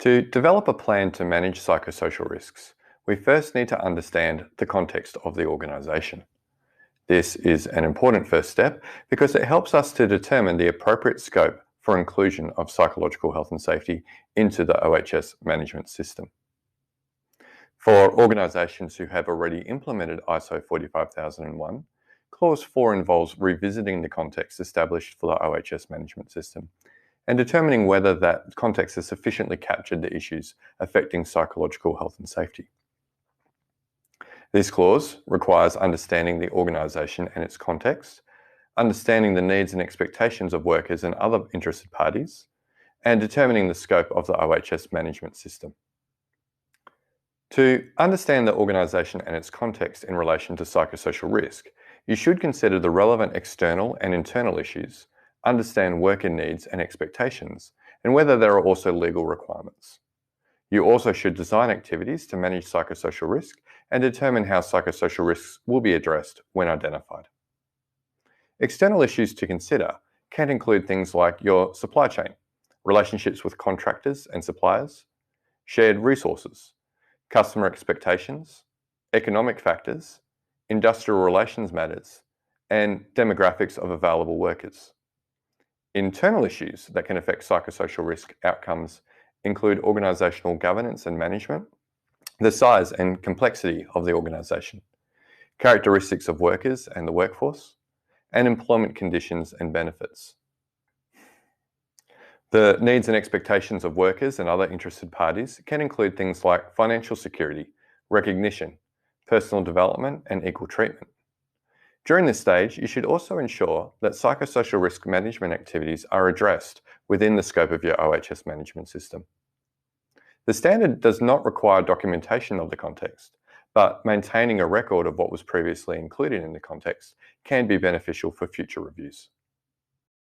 To develop a plan to manage psychosocial risks, we first need to understand the context of the organisation. This is an important first step because it helps us to determine the appropriate scope for inclusion of psychological health and safety into the OHS management system. For organisations who have already implemented ISO 45001, Clause 4 involves revisiting the context established for the OHS management system and determining whether that context has sufficiently captured the issues affecting psychological health and safety. This clause requires understanding the organisation and its context, understanding the needs and expectations of workers and other interested parties, and determining the scope of the OHS management system. To understand the organisation and its context in relation to psychosocial risk, you should consider the relevant external and internal issues, understand worker needs and expectations, and whether there are also legal requirements. You also should design activities to manage psychosocial risk and determine how psychosocial risks will be addressed when identified. External issues to consider can include things like your supply chain, relationships with contractors and suppliers, shared resources, customer expectations, economic factors, industrial relations matters, and demographics of available workers. Internal issues that can affect psychosocial risk outcomes include organisational governance and management, the size and complexity of the organisation, characteristics of workers and the workforce, and employment conditions and benefits. The needs and expectations of workers and other interested parties can include things like financial security, recognition, personal development, and equal treatment. During this stage, you should also ensure that psychosocial risk management activities are addressed within the scope of your OHS management system. The standard does not require documentation of the context, but maintaining a record of what was previously included in the context can be beneficial for future reviews.